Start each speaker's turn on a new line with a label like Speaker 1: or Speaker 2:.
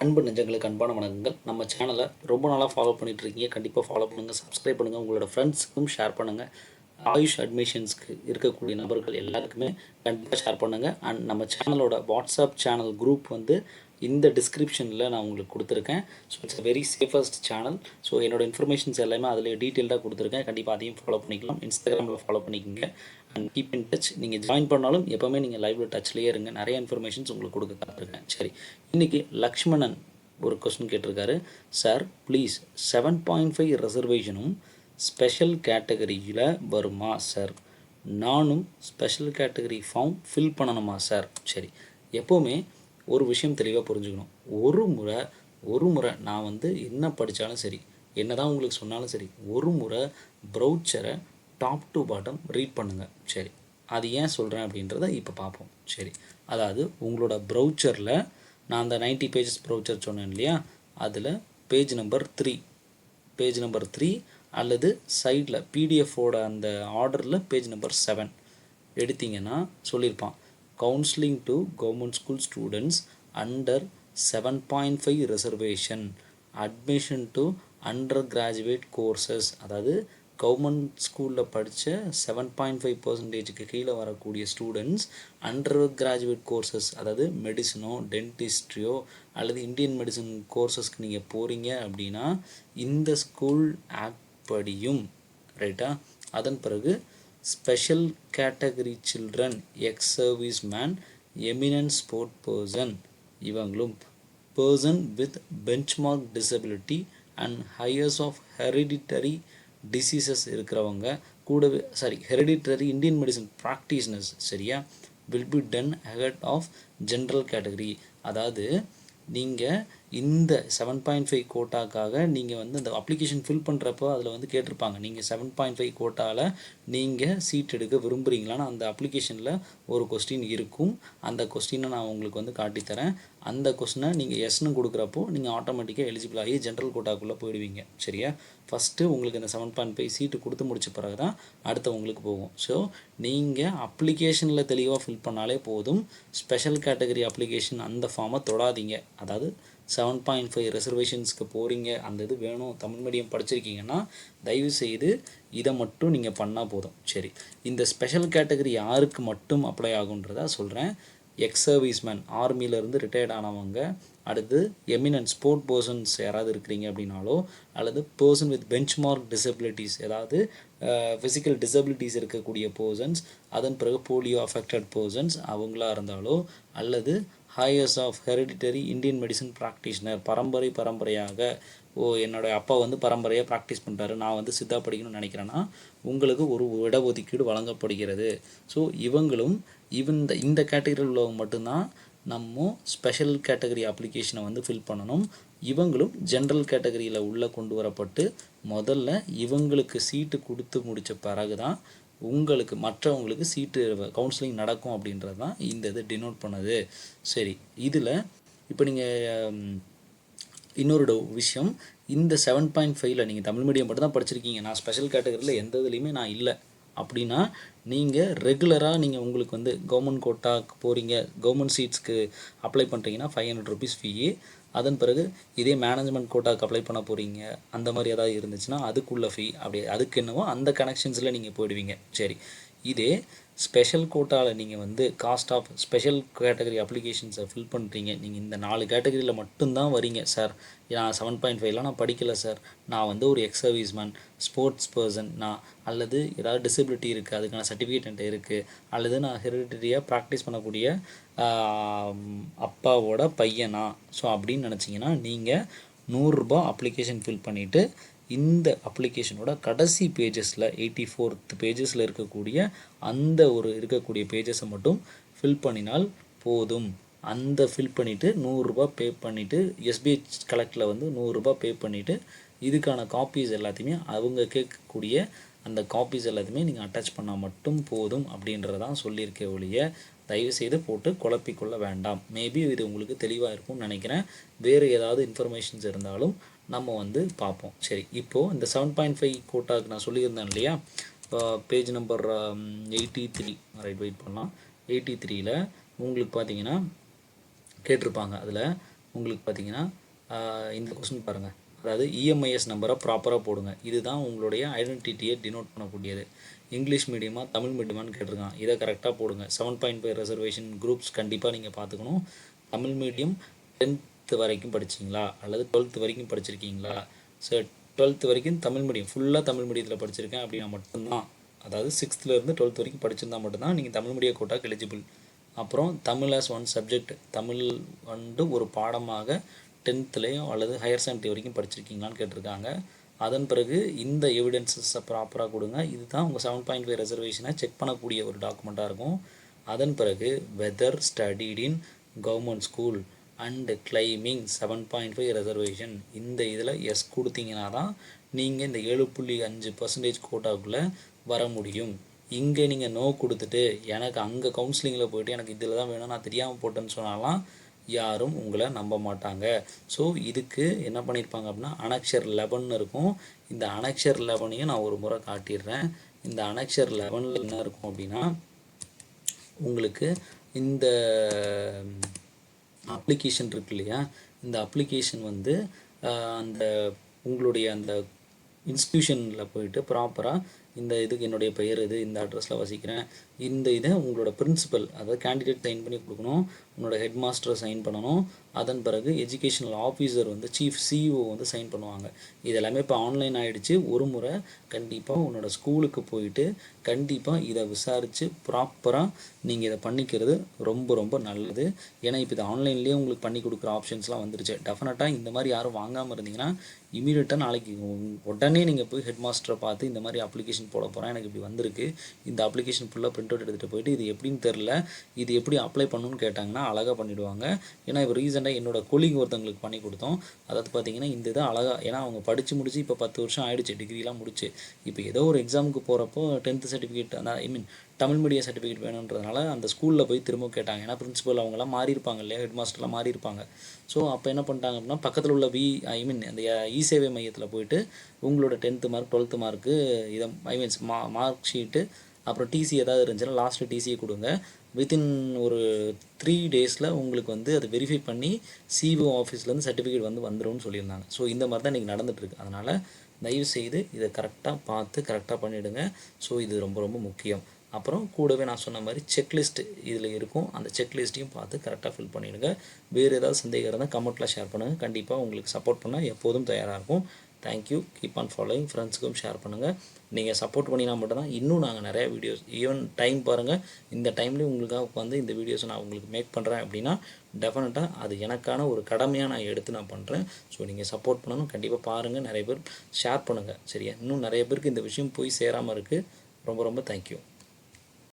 Speaker 1: அன்பு நெஞ்சங்களுக்கு அன்பான வணக்கங்கள். நம்ம சேனலை ரொம்ப நாளாக ஃபாலோ பண்ணிகிட்ருக்கீங்க. கண்டிப்பாக ஃபாலோ பண்ணுங்கள், சப்ஸ்கிரைப் பண்ணுங்கள், உங்களோட ஃப்ரெண்ட்ஸுக்கும் ஷேர் பண்ணுங்கள். ஆயுஷ் அட்மிஷன்ஸ்க்கு இருக்கக்கூடிய நபர்கள் எல்லாருக்குமே கண்டிப்பாக ஷேர் பண்ணுங்கள். அண்ட் நம்ம சேனலோட வாட்ஸ்அப் சேனல் குரூப் வந்து இந்த டிஸ்கிரிப்ஷனில் நான் உங்களுக்கு கொடுத்துருக்கேன். So it's very safest channel. So என்னோடய இன்ஃபர்மேஷன்ஸ் எல்லாமே அதில் டீட்டெயில்டாக கொடுத்துருக்கேன். கண்டிப்பாக அதையும் ஃபாலோ பண்ணிக்கலாம். இன்ஸ்டாகிராமில் ஃபாலோ பண்ணிக்கோங்க. And keep in touch. நீங்கள் ஜாயின் பண்ணாலும் எப்போவுமே நீங்கள் லைவில் டச்லேயே இருங்க. நிறைய இன்ஃபர்மேஷன்ஸ் உங்களுக்கு கொடுக்க காத்திருக்கேன். சரி, இன்றைக்கி லக்ஷ்மணன் ஒரு கொஸ்டின் கேட்டிருக்காரு. சார் ப்ளீஸ் 7.5 ரிசர்வேஷனும் ஸ்பெஷல் கேட்டகரியில் வருமா சார்? நானும் ஸ்பெஷல் கேட்டகரி ஃபார்ம் ஃபில் பண்ணணுமா சார்? சரி, எப்போவுமே ஒரு விஷயம் தெளிவாக புரிஞ்சுக்கணும். ஒரு முறை நான் வந்து என்ன படித்தாலும் சரி, என்ன தான் உங்களுக்கு சொன்னாலும் சரி, ஒரு முறை ப்ரௌச்சரை டாப் டு பாட்டம் ரீட் பண்ணுங்கள். சரி, அது ஏன் சொல்கிறேன் அப்படின்றத இப்போ பார்ப்போம். சரி, அதாவது உங்களோட ப்ரௌச்சரில் நான் அந்த 90 பேஜஸ் ப்ரௌச்சர் சொன்னேன் இல்லையா, அதில் பேஜ் நம்பர் 3 அல்லது சைடில் பிடிஎஃபோட அந்த ஆர்டரில் பேஜ் நம்பர் 7 எடுத்திங்கன்னா சொல்லியிருப்பான், counselling to government school students under 7.5 reservation, admission to under graduate courses. அதாவது கவர்மெண்ட் ஸ்கூலில் படித்த 7.5% கீழே வரக்கூடிய ஸ்டூடெண்ட்ஸ் அண்டர் கிராஜுவேட் கோர்சஸ், அதாவது மெடிசனோ டென்டிஸ்ட்ரியோ அல்லது இந்தியன் மெடிசன் கோர்சஸ்க்கு நீங்கள் போகிறீங்க அப்படின்னா இந்த ஸ்கூல் ஆக்ட் படியும், ரைட்டா? அதன் பிறகு special category children, ex service man, eminent sport person, இவங்களும் person with benchmark disability and heirs of hereditary diseases இருக்கிறவங்க கூடவே, ஹெரிடிட்டரி இந்தியன் மெடிசன் ப்ராக்டிஷனர்ஸ், சரியா, will be done ahead of general category. அதாவது நீங்கள் இந்த 7.5 கோட்டாக்காக நீங்கள் வந்து இந்த அப்ளிகேஷன் ஃபில் பண்ணுறப்போ அதில் வந்து கேட்டிருப்பாங்க, நீங்கள் 7.5 கோட்டாவில் நீங்கள் சீட் எடுக்க விரும்புகிறீங்களான்னு. அந்த அப்ளிகேஷனில் ஒரு கொஸ்டின் இருக்கும். அந்த கொஸ்டினை நான் உங்களுக்கு வந்து காட்டித்தரேன். அந்த கொஸ்டினை நீங்கள் எஸ்ன்னு கொடுக்குறப்போ நீங்கள் ஆட்டோமேட்டிக்காக எலிஜிபிள் ஆகி ஜென்ரல் கோட்டாக்குள்ளே போயிடுவீங்க. சரியா? ஃபஸ்ட்டு உங்களுக்கு இந்த 7.5 சீட்டு கொடுத்து முடித்த பிறகு தான் அடுத்த உங்களுக்கு போகும். ஸோ நீங்கள் அப்ளிகேஷனில் தெளிவாக ஃபில் பண்ணாலே போதும். ஸ்பெஷல் கேட்டகரி அப்ளிகேஷன் அந்த ஃபார்மை தொடாதீங்க. அதாவது 7.5 ரிசர்வேஷன்ஸ்க்கு போகிறீங்க, அந்த இது வேணும், தமிழ் மீடியம் படிச்சிருக்கீங்கன்னா தயவுசெய்து இதை மட்டும் நீங்கள் பண்ணால் போதும். சரி, இந்த ஸ்பெஷல் கேட்டகரி யாருக்கு மட்டும் அப்ளை ஆகுன்றதா சொல்கிறேன். எக்ஸ் சர்வீஸ்மேன், ஆர்மியிலேருந்து ரிட்டையர்ட் ஆனவங்க, அடுத்து எமினன்ட் ஸ்போர்ட் பர்சன்ஸ் யாராவது இருக்கிறீங்க அப்படின்னாலோ, அல்லது பர்சன் வித் பெஞ்ச்மார்க் டிசபிலிட்டிஸ், ஏதாவது ஃபிசிக்கல் டிசபிலிட்டிஸ் இருக்கக்கூடிய பர்சன்ஸ், அதன் பிறகு போலியோ அஃபெக்டட் பர்சன்ஸ் அவங்களா இருந்தாலோ, அல்லது heirs of hereditary Indian medicine practitioner, பரம்பரையாக என்னோடய அப்பா வந்து பரம்பரையாக ப்ராக்டிஸ் பண்ணுறாரு, நான் வந்து சித்தா படிக்கணும்னு நினைக்கிறேன்னா உங்களுக்கு ஒரு இடஒதுக்கீடு வழங்கப்படுகிறது. ஸோ இவங்களும் இந்த கேட்டகரியில் உள்ளவங்க மட்டும்தான் நம்ம ஸ்பெஷல் கேட்டகரி அப்ளிகேஷனை வந்து ஃபில் பண்ணணும். இவங்களும் ஜென்ரல் கேட்டகரியில் உள்ளே கொண்டு வரப்பட்டு முதல்ல இவங்களுக்கு சீட்டு கொடுத்து முடித்த பிறகு தான் உங்களுக்கு மற்றவங்களுக்கு சீட்டு கவுன்சிலிங் நடக்கும் அப்படின்றது தான் இந்த இது டினோட் பண்ணுது. சரி, இதில் இப்போ நீங்கள் இன்னொரு விஷயம், இந்த 7.5ல் நீங்கள் தமிழ் மீடியம் மட்டும் தான் படிச்சிருக்கீங்க, நான் ஸ்பெஷல் கேட்டகரியில் எந்த இதுலேயுமே நான் இல்லை அப்படின்னா நீங்கள் ரெகுலராக நீங்கள் உங்களுக்கு வந்து கவர்மெண்ட் கோட்டாக்கு போகிறீங்க, கவர்மெண்ட் சீட்ஸ்க்கு அப்ளை பண்ணுறீங்கன்னா 500 ருபீஸ் ஃபீ. அதன் பிறகு இதே மேனேஜ்மெண்ட் கோட்டாக்கு அப்ளை பண்ண போகிறீங்க அந்த மாதிரி ஏதாவது இருந்துச்சுன்னா அதுக்குள்ள ஃபீ, அப்படி அதுக்கு என்னவோ அந்த கனெக்ஷன்ஸில் நீங்கள் போயிடுவீங்க. சரி, இதே ஸ்பெஷல் கோட்டாவில் நீங்கள் வந்து காஸ்ட் ஆஃப் ஸ்பெஷல் கேட்டகரி அப்ளிகேஷன்ஸை ஃபில் பண்ணுறீங்க, நீங்கள் இந்த 4 கேட்டகரியில் மட்டும்தான் வரீங்க. சார் நான் 7.5லாம் நான் படிக்கலை சார், நான் வந்து ஒரு எக்ஸ் சர்வீஸ்மேன், ஸ்போர்ட்ஸ் பர்சன் நான், அல்லது ஏதாவது டிசபிலிட்டி இருக்குது அதுக்கான சர்டிஃபிகேட் என்கிட்ட இருக்குது, அல்லது நான் ஹெரிடிட்டரியாக ப்ராக்டிஸ் பண்ணக்கூடிய அப்பாவோட பையனா, ஸோ அப்படின்னு நினச்சிங்கன்னா நீங்கள் 100 ரூபா அப்ளிகேஷன் ஃபில் பண்ணிவிட்டு இந்த அப்ளிகேஷனோட கடைசி பேஜஸில் 84th பேஜஸில் இருக்கக்கூடிய அந்த ஒரு இருக்கக்கூடிய பேஜஸை மட்டும் ஃபில் பண்ணினால் போதும். அந்த ஃபில் பண்ணிவிட்டு 100 ரூபா பே பண்ணிவிட்டு எஸ்பிஐ கலெக்டில் வந்து 100 ரூபா பே பண்ணிவிட்டு இதுக்கான காப்பீஸ் எல்லாத்தையுமே அவங்க கேட்கக்கூடிய அந்த காப்பீஸ் எல்லாத்தையுமே நீங்கள் அட்டாச் பண்ணால் மட்டும் போதும் அப்படின்றதான் சொல்லியிருக்கே ஒழிய தயவுசெய்து போட்டு குழப்பிக்கொள்ள வேண்டாம். மேபி இது உங்களுக்கு தெளிவாக இருக்கும்னு நினைக்கிறேன். வேறு ஏதாவது இன்ஃபர்மேஷன்ஸ் இருந்தாலும் நம்ம வந்து பார்ப்போம். சரி, இப்போது இந்த 7.5 கோட்டாவுக்கு நான் சொல்லியிருந்தேன் இல்லையா, பேஜ் நம்பர் 83 வெயிட் பண்ணலாம். 83ல் உங்களுக்கு பார்த்தீங்கன்னா கேட்டிருப்பாங்க, அதில் உங்களுக்கு பார்த்தீங்கன்னா இந்த கொஸ்டின் பாருங்கள், அதாவது இஎம்ஐஎஸ் நம்பரை ப்ராப்பராக போடுங்க. இதுதான் உங்களுடைய ஐடென்டிட்டியை டினோட் பண்ணக்கூடியது. இங்கிலீஷ் மீடியமா தமிழ் மீடியமானு கேட்டிருக்கான், இதை கரெக்டாக போடுங்க. 7.5 ரிசர்வேஷன் குரூப்ஸ் கண்டிப்பாக நீங்கள் பார்த்துக்கணும். தமிழ் மீடியம் 10th வரைக்கும் படிச்சிங்களா அல்லது 12th வரைக்கும் படிச்சிருக்கீங்களா? சரி, 12th வரைக்கும் தமிழ் மீடியம், ஃபுல்லாக தமிழ் மீடியத்தில் படிச்சிருக்கேன் அப்படின்னா மட்டும்தான், அதாவது 6th-லேருந்து 12th வரைக்கும் படிச்சிருந்தால் மட்டும்தான் நீங்கள் தமிழ் மீடிய கோட்டாக்கு எலிஜிபிள். அப்புறம் Tamil as one subject, Tamil வந்து ஒரு பாடமாக 10th-லேயும் அல்லது ஹையர் செகண்டரி வரைக்கும் படிச்சிருக்கீங்களான்னு கேட்டிருக்காங்க. அதன் பிறகு இந்த எவிடன்ஸஸை ப்ராப்பராக கொடுங்க. இதுதான் உங்கள் 7.5 ரிசர்வேஷனை செக் பண்ணக்கூடிய ஒரு டாக்குமெண்ட்டாக இருக்கும். அதன் பிறகு whether studied in government school and claiming 7.5 reservation, இந்த இதில் எஸ் கொடுத்தீங்கன்னா தான் நீங்கள் இந்த 7.5% கோட்டாக்குள்ளே வர முடியும். இங்கே நீங்கள் நோ கொடுத்துட்டு எனக்கு அங்கே கவுன்சிலிங்கில் போய்ட்டு எனக்கு இதில் தான் வேணும் நான் தெரியாமல் போட்டேன்னு சொன்னாலாம் யாரும் உங்களை நம்ப மாட்டாங்க. ஸோ இதுக்கு என்ன பண்ணியிருப்பாங்க அப்படின்னா அனக்ஷர் 11 இருக்கும். இந்த அனக்ஷர் 11ஐயும் நான் ஒரு முறை காட்டிடுறேன். இந்த அனக்ஷர் 11 என்ன இருக்கும் அப்படின்னா உங்களுக்கு இந்த அப்ளிகேஷன் இருக்கு இல்லையா, இந்த அப்ளிகேஷன் வந்து அந்த உங்களுடைய அந்த இன்ஸ்டியூஷனில் போயிட்டு ப்ராப்பராக இந்த இதுக்கு என்னுடைய பெயர் இது, இந்த அட்ரஸில் வசிக்கிறேன், இந்த இதை உங்களோட பிரின்சிபல் அதாவது கேண்டிடேட் சைன் பண்ணி கொடுக்கணும், உன்னோட ஹெட் மாஸ்டர் சைன் பண்ணணும், அதன் பிறகு எஜுகேஷனல் ஆஃபீஸர் வந்து சீஃப் சிஇஓ வந்து சைன் பண்ணுவாங்க. இதெல்லாமே இப்போ ஆன்லைன் ஆகிடுச்சு. ஒரு முறை கண்டிப்பாக உன்னோட ஸ்கூலுக்கு போயிட்டு கண்டிப்பாக இதை விசாரித்து ப்ராப்பராக நீங்கள் இதை பண்ணிக்கிறது ரொம்ப ரொம்ப நல்லது. ஏன்னா இப்போ இது ஆன்லைன்லேயே உங்களுக்கு பண்ணி கொடுக்குற ஆப்ஷன்ஸ்லாம் வந்துருச்சு. டெஃபினட்டாக இந்த மாதிரி யாரும் வாங்காமல் இருந்தீங்கன்னா இமீடியட்டாக நாளைக்கு உடனே நீங்கள் போய் ஹெட் மாஸ்டரை பார்த்து இந்த மாதிரி அப்ளிகேஷன் போட போகிறேன், எனக்கு இப்படி வந்திருக்கு, இந்த அப்ளிகேஷன் ஃபுல்லாக பிரிண்ட் அவுட் எடுத்துகிட்டு போயிட்டு இது எப்படின்னு தெரில, இது எப்படி அப்ளை பண்ணணும்னு கேட்டாங்கன்னா அழகாக பண்ணிவிடுவாங்க. ஏன்னா இப்போ ரீசெண்டாக என்னோட கொலீக் ஒருத்தவங்களுக்கு பண்ணி கொடுத்தோம். அதாவது பார்த்தீங்கன்னா இந்த இதை அழகாக, ஏன்னா அவங்க படித்து முடிச்சு இப்போ 10 வருஷம் ஆகிடுச்சு, டிகிரிலாம் முடிச்சு, இப்போ ஏதோ ஒரு எக்ஸாமுக்கு போகிறப்போ 10th சர்டிஃபிகேட் அந்த தமிழ் மீடியம் சர்டிஃபிகேட் வேணுன்றதுனால அந்த ஸ்கூலில் போய் திரும்ப கேட்டாங்க. ஏன்னா பிரின்சிபல் அவங்களாம் மாறியிருப்பாங்க இல்லையா, ஹெட் மாஸ்டர்லாம் மாறியிருப்பாங்க. ஸோ அப்போ என்ன பண்ணிட்டாங்க அப்படின்னா பக்கத்தில் உள்ள அந்த இ-சேவை மையத்தில் போயிட்டு உங்களோட 10th மார்க் 12th மார்க்கு இதை மார்க் ஷீட்டு அப்புறம் டிசி ஏதாவது இருந்துச்சுன்னா லாஸ்ட்டு டிசியை கொடுங்க. வித்தின் ஒரு 3 days உங்களுக்கு வந்து அதை வெரிஃபை பண்ணி சிஓ ஆஃபீஸ்லேருந்து சர்டிஃபிகேட் வந்து வந்துடும்னு சொல்லியிருந்தாங்க. ஸோ இந்த மாதிரி தான் இன்றைக்கி நடந்துகிட்ருக்கு. அதனால் தயவுசெய்து இதை கரெக்டாக பார்த்து கரெக்டாக பண்ணிவிடுங்க. ஸோ இது ரொம்ப ரொம்ப முக்கியம். அப்புறம் கூடவே நான் சொன்ன மாதிரி செக்லிஸ்ட் இதில் இருக்கும், அந்த செக்லிஸ்ட்டையும் பார்த்து கரெக்டாக ஃபில் பண்ணிவிடுங்க. வேறு ஏதாவது சந்தேகம் இருந்தால் கமெண்ட்டில் ஷேர் பண்ணுங்கள். கண்டிப்பாக உங்களுக்கு சப்போர்ட் பண்ண எப்போதும் தயாராக இருக்கும். தேங்க்யூ. Keep on following. ஃப்ரெண்ட்ஸுக்கும் ஷேர் பண்ணுங்கள். நீங்கள் சப்போர்ட் பண்ணினா மட்டும்தான் இன்னும் நாங்கள் நிறையா வீடியோஸ், ஈவன் டைம் பாருங்கள், இந்த டைம்லேயும் உங்களுக்காக உட்காந்து இந்த வீடியோஸை நான் உங்களுக்கு மேக் பண்ணுறேன் அப்படின்னா டெஃபினட்டாக அது எனக்கான ஒரு கடமையாக நான் எடுத்து நான் பண்ணுறேன். ஸோ நீங்கள் சப்போர்ட் பண்ணணும். கண்டிப்பாக பாருங்கள், நிறைய பேர் ஷேர் பண்ணுங்கள். சரியா, இன்னும் நிறைய பேருக்கு இந்த விஷயம் போய் சேராமல் இருக்குது. ரொம்ப ரொம்ப தேங்க்யூ.